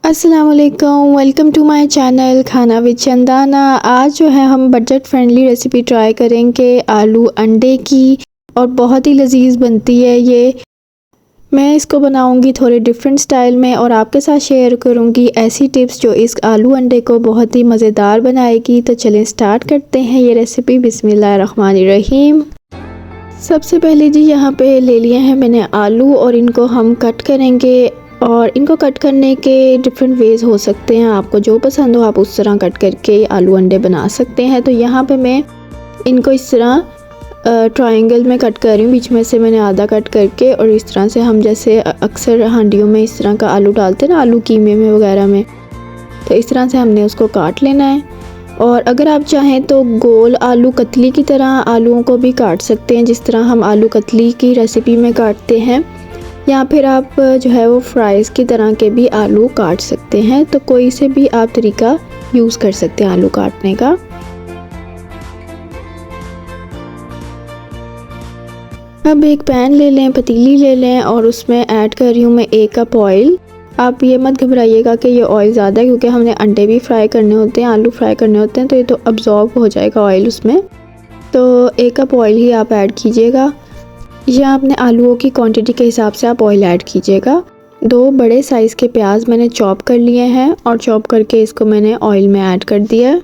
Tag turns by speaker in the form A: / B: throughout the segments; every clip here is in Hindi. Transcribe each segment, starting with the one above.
A: अस्सलामुअलैकुम, वेलकम टू माय चैनल खाना विद चंदाना। आज जो है हम बजट फ्रेंडली रेसिपी ट्राई करेंगे आलू अंडे की, और बहुत ही लजीज बनती है ये। मैं इसको बनाऊंगी थोड़े डिफरेंट स्टाइल में और आपके साथ शेयर करूंगी ऐसी टिप्स जो इस आलू अंडे को बहुत ही मज़ेदार बनाएगी। तो चलें स्टार्ट करते हैं ये रेसिपी। बिस्मिल्लाहिर्रहमानिर्रहीम। सबसे पहले जी यहाँ पे ले लिए हैं मैंने आलू, और इनको हम कट करेंगे। और इनको कट करने के डिफरेंट वेज़ हो सकते हैं, आपको जो पसंद हो आप उस तरह कट करके आलू अंडे बना सकते हैं। तो यहाँ पे मैं इनको इस तरह ट्रायंगल में कट कर रही हूँ, बीच में से मैंने आधा कट करके। और इस तरह से हम जैसे अक्सर हांडियों में इस तरह का आलू डालते हैं ना, आलू कीमे में वगैरह में, तो इस तरह से हमने उसको काट लेना है। और अगर आप चाहें तो गोल आलू कतली की तरह आलूओं को भी काट सकते हैं, जिस तरह हम आलू कतली की रेसिपी में काटते हैं, या फिर आप जो है वो फ्राइज़ की तरह के भी आलू काट सकते हैं। तो कोई से भी आप तरीका यूज़ कर सकते हैं आलू काटने का। अब एक पैन ले लें, पतीली ले लें, और उसमें ऐड कर रही हूँ मैं 1 कप ऑयल। आप ये मत घबराइएगा कि ये ऑयल ज़्यादा है, क्योंकि हमने अंडे भी फ्राई करने होते हैं, आलू फ्राई करने होते हैं, तो ये तो अब्जॉर्ब हो जाएगा ऑयल उसमें। तो 1 कप ऑयल ही आप ऐड कीजिएगा, या अपने आलूओं की क्वांटिटी के हिसाब से आप ऑयल ऐड कीजिएगा। 2 बड़े साइज़ के प्याज मैंने चॉप कर लिए हैं, और चॉप करके इसको मैंने ऑयल में ऐड कर दिया है।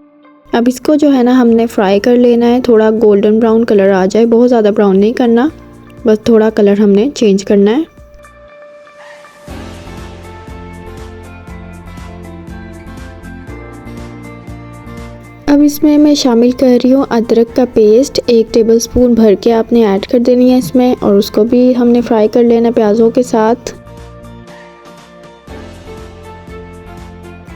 A: अब इसको जो है ना हमने फ्राई कर लेना है, थोड़ा गोल्डन ब्राउन कलर आ जाए, बहुत ज़्यादा ब्राउन नहीं करना, बस थोड़ा कलर हमने चेंज करना है। अब इसमें मैं शामिल कर रही हूँ अदरक का पेस्ट, 1 टेबलस्पून भर के आपने ऐड कर देनी है इसमें, और उसको भी हमने फ्राई कर लेना प्याज़ों के साथ।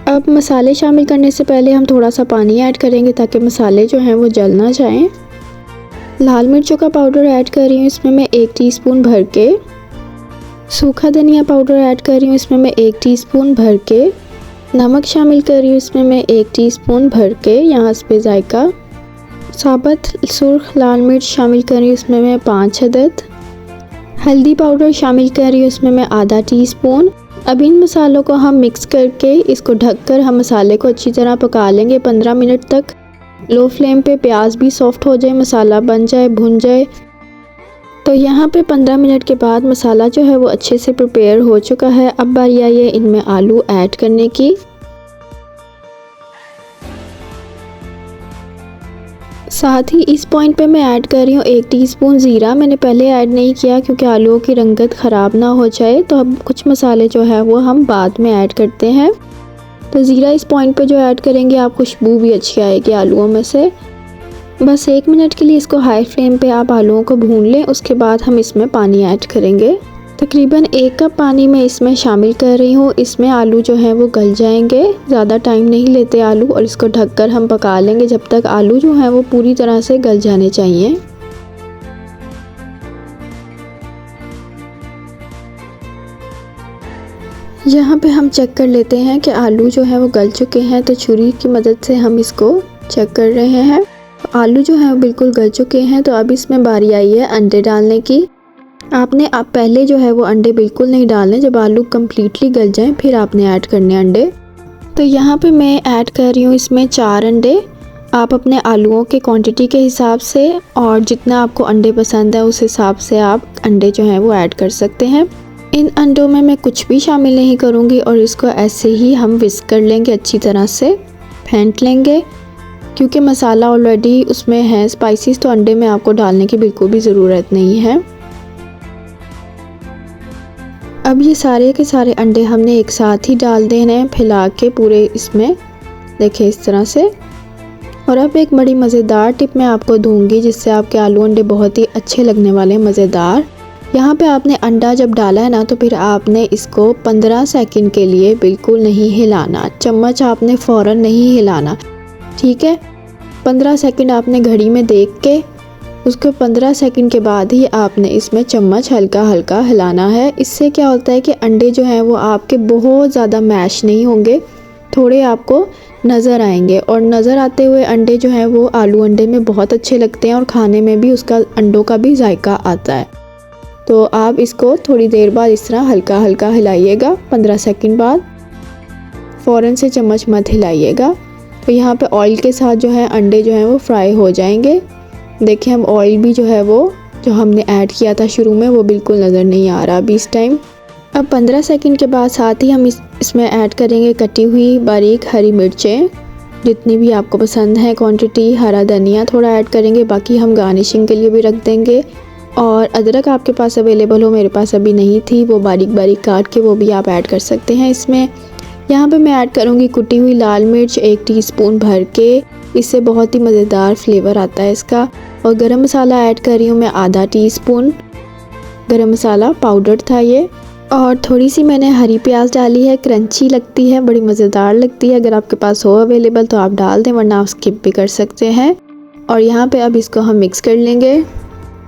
A: अब मसाले शामिल करने से पहले हम थोड़ा सा पानी ऐड करेंगे, ताकि मसाले जो हैं वो जल ना जाएं। लाल मिर्चों का पाउडर ऐड कर रही हूँ इसमें मैं 1 टीस्पून भर के। सूखा धनिया पाउडर ऐड कर रही हूँ इसमें मैं 1 टीस्पून भर के। नमक शामिल कर रही हूँ इसमें मैं 1 टीस्पून भर के, यहाँ पे जायका। साबुत सुर्ख लाल मिर्च शामिल कर रही हूँ इसमें मैं 5 अदद। हल्दी पाउडर शामिल कर रही हूँ इसमें मैं आधा टीस्पून। अब इन मसालों को हम मिक्स करके इसको ढककर हम मसाले को अच्छी तरह पका लेंगे 15 मिनट तक। लो फ्लेम पे प्याज भी सॉफ्ट हो जाए, मसाला बन जाए, भुन जाए। तो यहाँ पे 15 मिनट के बाद मसाला जो है वो अच्छे से प्रिपेयर हो चुका है। अब बारी आई है इनमें आलू ऐड करने की। साथ ही इस पॉइंट पे मैं ऐड कर रही हूँ 1 टीस्पून ज़ीरा। मैंने पहले ऐड नहीं किया क्योंकि आलूओं की रंगत ख़राब ना हो जाए। तो अब कुछ मसाले जो है वो हम बाद में ऐड करते हैं। तो ज़ीरा इस पॉइंट पे जो ऐड करेंगे आप खुशबू भी अच्छी आएगी आलूओं में से। बस 1 मिनट के लिए इसको हाई फ्लेम पे आप आलूओं को भून लें, उसके बाद हम इसमें पानी ऐड करेंगे। तकरीबन 1 कप पानी मैं इसमें शामिल कर रही हूँ। इसमें आलू जो हैं वो गल जाएंगे, ज़्यादा टाइम नहीं लेते आलू, और इसको ढककर हम पका लेंगे जब तक आलू जो हैं वो पूरी तरह से गल जाने चाहिए। यहाँ पे हम चेक कर लेते हैं कि आलू जो है वो गल चुके हैं, तो छुरी की मदद से हम इसको चेक कर रहे हैं। आलू जो है वो बिल्कुल गल चुके हैं। तो अब इसमें बारी आई है अंडे डालने की। आपने पहले जो है वो अंडे बिल्कुल नहीं डालने, जब आलू कम्प्लीटली गल जाएं फिर आपने ऐड करने अंडे। तो यहाँ पे मैं ऐड कर रही हूँ इसमें 4 अंडे। आप अपने आलूओं के क्वांटिटी के हिसाब से और जितना आपको अंडे पसंद है उस हिसाब से आप अंडे जो हैं वो ऐड कर सकते हैं। इन अंडों में मैं कुछ भी शामिल नहीं करूँगी, और इसको ऐसे ही हम विस्क कर लेंगे, अच्छी तरह से फेंट लेंगे, क्योंकि मसाला ऑलरेडी उसमें है स्पाइसेस, तो अंडे में आपको डालने की बिल्कुल भी ज़रूरत नहीं है। अब ये सारे के सारे अंडे हमने एक साथ ही डाल देने हैं, फैला के पूरे इसमें, देखें इस तरह से। और अब एक बड़ी मज़ेदार टिप मैं आपको दूंगी, जिससे आपके आलू अंडे बहुत ही अच्छे लगने वाले हैं, मज़ेदार। यहाँ पे आपने अंडा जब डाला है ना, तो फिर आपने इसको 15 सेकंड के लिए बिल्कुल नहीं हिलाना। चम्मच आपने फ़ौरन नहीं हिलाना, ठीक है। 15 सेकंड आपने घड़ी में देख के, उसको 15 सेकंड के बाद ही आपने इसमें चम्मच हल्का हल्का हिलाना है। इससे क्या होता है कि अंडे जो हैं वो आपके बहुत ज़्यादा मैश नहीं होंगे, थोड़े आपको नज़र आएंगे। और नज़र आते हुए अंडे जो हैं वो आलू अंडे में बहुत अच्छे लगते हैं, और खाने में भी उसका अंडों का भी जायका आता है। तो आप इसको थोड़ी देर बाद इस तरह हल्का हल्का हिलाइएगा 15 सेकंड बाद। फ़ौरन से चम्मच मत हिलाइएगा। तो यहाँ पे ऑयल के साथ जो है अंडे जो हैं वो फ्राई हो जाएंगे। देखिए हम ऑयल भी जो है वो जो हमने ऐड किया था शुरू में वो बिल्कुल नज़र नहीं आ रहा अभी इस टाइम। अब 15 सेकंड के बाद साथ ही हम इसमें ऐड करेंगे कटी हुई बारीक हरी मिर्चें, जितनी भी आपको पसंद है क्वांटिटी। हरा धनिया थोड़ा ऐड करेंगे, बाकी हम गार्निशिंग के लिए भी रख देंगे। और अदरक आपके पास अवेलेबल हो, मेरे पास अभी नहीं थी, वो बारीक बारीक काट के वो भी आप ऐड कर सकते हैं इसमें। यहाँ पे मैं ऐड करूँगी कुटी हुई लाल मिर्च 1 टीस्पून भर के, इससे बहुत ही मज़ेदार फ्लेवर आता है इसका। और गरम मसाला ऐड कर रही हूँ मैं आधा टीस्पून, गरम मसाला पाउडर था ये। और थोड़ी सी मैंने हरी प्याज डाली है, क्रंची लगती है, बड़ी मज़ेदार लगती है। अगर आपके पास हो अवेलेबल तो आप डाल दें, वरना आप स्किप भी कर सकते हैं। और यहाँ पे अब इसको हम मिक्स कर लेंगे।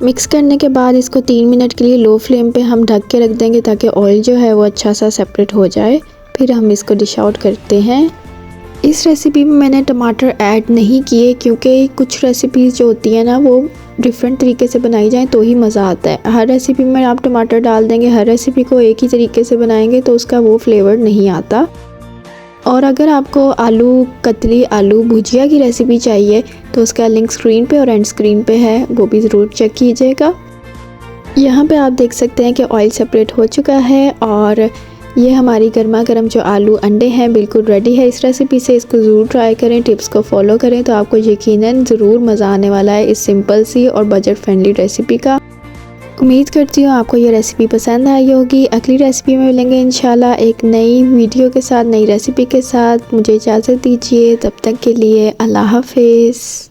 A: मिक्स करने के बाद इसको 3 मिनट के लिए लो फ्लेम पे हम ढक के रख देंगे ताकि ऑयल जो है वो अच्छा सा सेपरेट हो जाए। फिर हम इसको डिश आउट करते हैं। इस रेसिपी में मैंने टमाटर ऐड नहीं किए क्योंकि कुछ रेसिपीज़ जो होती है ना वो डिफरेंट तरीके से बनाई जाए तो ही मज़ा आता है। हर रेसिपी में आप टमाटर डाल देंगे, हर रेसिपी को एक ही तरीके से बनाएंगे तो उसका वो फ्लेवर नहीं आता। और अगर आपको आलू कतली आलू भुजिया की रेसिपी चाहिए तो उसका लिंक स्क्रीन पे और एंड स्क्रीन पे है, वो भी ज़रूर चेक कीजिएगा। यहाँ पे आप देख सकते हैं कि ऑयल सेपरेट हो चुका है और ये हमारी गर्मा गर्म जो आलू अंडे हैं बिल्कुल रेडी है इस रेसिपी से। इसको ज़रूर ट्राई करें, टिप्स को फॉलो करें तो आपको यकीनन ज़रूर मज़ा आने वाला है इस सिंपल सी और बजट फ्रेंडली रेसिपी का। उम्मीद करती हूँ आपको ये रेसिपी पसंद आई होगी। अगली रेसिपी में मिलेंगे इंशाल्लाह एक नई वीडियो के साथ, नई रेसिपी के साथ। मुझे इजाज़त दीजिए, तब तक के लिए अल्लाह हाफिज़।